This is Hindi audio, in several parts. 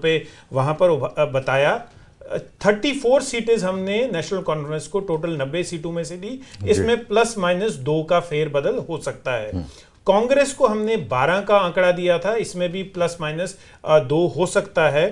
पे वहाँ पर बताया। 34 सीटें हमने नेशनल कॉन्फ्रेंस को टोटल 90 सीटों में से दी, इसमें प्लस माइनस 2 का फेरबदल हो सकता है। कांग्रेस को हमने 12 का आंकड़ा दिया था, इसमें भी प्लस माइनस 2 हो सकता है।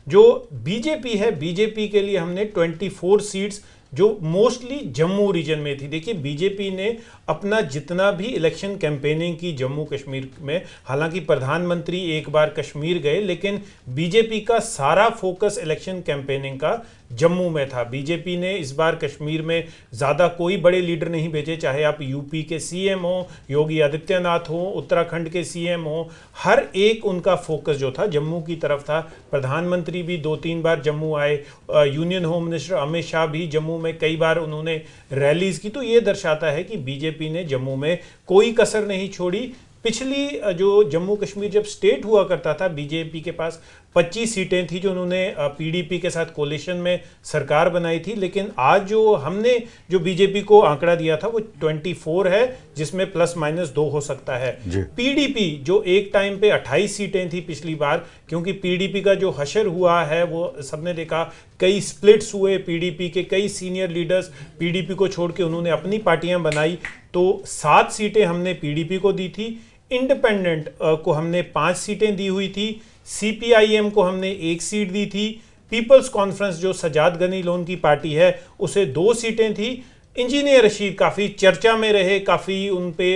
जो बीजेपी है, बीजेपी के लिए हमने 24 सीट्स जो मोस्टली जम्मू रीजन में थी। देखिए बीजेपी ने अपना जितना भी इलेक्शन कैंपेनिंग की जम्मू कश्मीर में, हालांकि प्रधानमंत्री एक बार कश्मीर गए, लेकिन बीजेपी का सारा फोकस इलेक्शन कैंपेनिंग का जम्मू में था। बीजेपी ने इस बार कश्मीर में ज़्यादा कोई बड़े लीडर नहीं भेजे, चाहे आप यूपी के सीएम हो, योगी आदित्यनाथ हो, उत्तराखंड के सीएम हो, हर एक उनका फोकस जो था जम्मू की तरफ था। प्रधानमंत्री भी 2-3 बार जम्मू आए, union home minister Amit Shah भी जम्मू में कई बार उन्होंने रैलीज की। तो ये दर्शाता है कि बीजेपी ने जम्मू में कोई कसर नहीं छोड़ी। पिछली जो जम्मू कश्मीर जब स्टेट हुआ करता था, बीजेपी के पास 25 सीटें थी जो उन्होंने पीडीपी के साथ कोलिशन में सरकार बनाई थी, लेकिन आज जो हमने जो बीजेपी को आंकड़ा दिया था वो 24 है, जिसमें प्लस माइनस 2 हो सकता है। पीडीपी जो एक टाइम पे 28 सीटें थी पिछली बार, क्योंकि पीडीपी का जो हशर हुआ है वो सबने देखा, कई स्प्लिट्स हुए, पीडीपी के कई सीनियर लीडर्स पीडीपी को छोड़ के उन्होंने अपनी पार्टियां बनाई, तो 7 सीटें हमने पीडीपी को दी थी। इंडिपेंडेंट को हमने 5 सीटें दी हुई थी, सीपीआईएम को हमने 1 सीट दी थी, पीपल्स कॉन्फ्रेंस जो सजाद गनी लोन की पार्टी है उसे 2 सीटें थी। इंजीनियर रशीद काफ़ी चर्चा में रहे, काफ़ी उन पे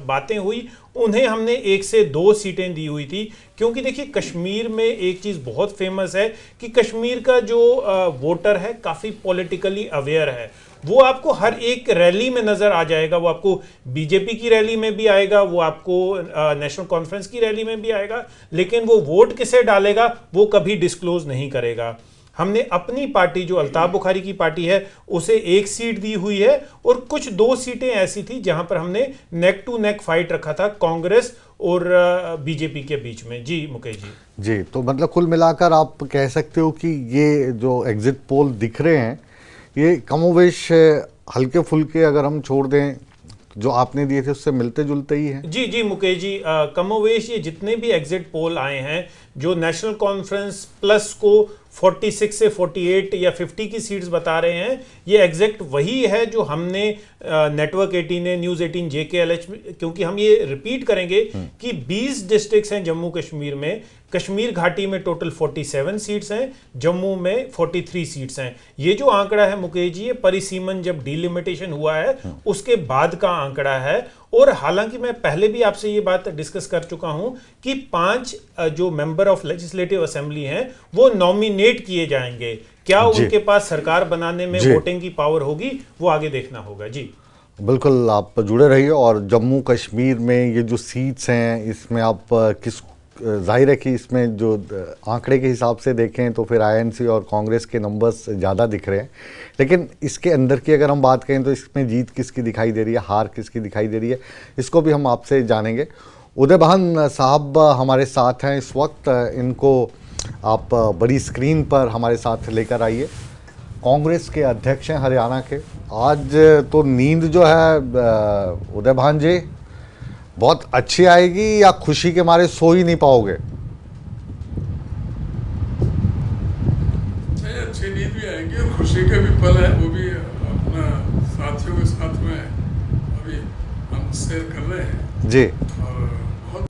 बातें हुई, उन्हें हमने 1 से 2 सीटें दी हुई थी। क्योंकि देखिए कश्मीर में एक चीज़ बहुत फेमस है कि कश्मीर का जो वोटर है काफ़ी पॉलिटिकली अवेयर है, वो आपको हर एक रैली में नज़र आ जाएगा। वो आपको बीजेपी की रैली में भी आएगा, वो आपको नेशनल कॉन्फ्रेंस की रैली में भी आएगा, लेकिन वो वोट किसे डालेगा वो कभी डिस्क्लोज नहीं करेगा। हमने अपनी पार्टी जो अल्ताफ बुखारी की पार्टी है उसे 1 सीट दी हुई है, और कुछ 2 सीटें ऐसी थी जहां पर हमने नेक टू नेक फाइट रखा था कांग्रेस और बीजेपी के बीच में। जी मुकेश जी। तो मतलब कुल मिलाकर आप कह सकते हो कि ये जो एग्जिट पोल दिख रहे हैं ये कमोवेश हल्के फुल्के अगर हम छोड़ दें जो आपने दिए थे उससे मिलते जुलते ही हैं। जी मुकेश जी, कमोवेश ये जितने भी एग्जिट पोल आए हैं जो नेशनल कॉन्फ्रेंस प्लस को 46 से 48 या 50 की सीट्स बता रहे हैं, ये एग्जैक्ट वही है जो हमने नेटवर्क 18 न्यूज़ 18 JKLH, क्योंकि हम ये रिपीट करेंगे कि 20 डिस्ट्रिक्ट्स हैं जम्मू कश्मीर में। कश्मीर घाटी में टोटल 47 सीट्स हैं, जम्मू में 43 सीट्स हैं। ये जो आंकड़ा है मुकेश जी, ये परिसीमन जब डिलिमिटेशन हुआ है उसके बाद का आंकड़ा है। और हालांकि मैं पहले भी आपसे ये बात डिस्कस कर चुका हूं कि 5 जो मेंबर ऑफ लेजिस्लेटिव असेंबली हैं वो नॉमिनेट किए जाएंगे। क्या उनके पास सरकार बनाने में वोटिंग की पावर होगी, वो आगे देखना होगा। जी बिल्कुल, आप जुड़े रहिए। और जम्मू कश्मीर में ये जो सीट्स हैं इसमें आप किस, जाहिर है कि इसमें जो आंकड़े के हिसाब से देखें तो फिर आईएनसी और कांग्रेस के नंबर्स ज़्यादा दिख रहे हैं, लेकिन इसके अंदर की अगर हम बात करें तो इसमें जीत किसकी दिखाई दे रही है, हार किसकी दिखाई दे रही है, इसको भी हम आपसे जानेंगे। उदय बहान साहब हमारे साथ हैं इस वक्त, इनको आप बड़ी स्क्रीन पर हमारे साथ लेकर आइए। कांग्रेस के अध्यक्ष हैं हरियाणा के। आज तो नींद जो है उदय बहान जी बहुत अच्छी आएगी या खुशी के मारे सो ही नहीं पाओगे? अच्छी नींद भी आएगी और खुशी का भी पल है, वो भी अपना साथियों के साथ में अभी हम शेयर कर रहे हैं जी।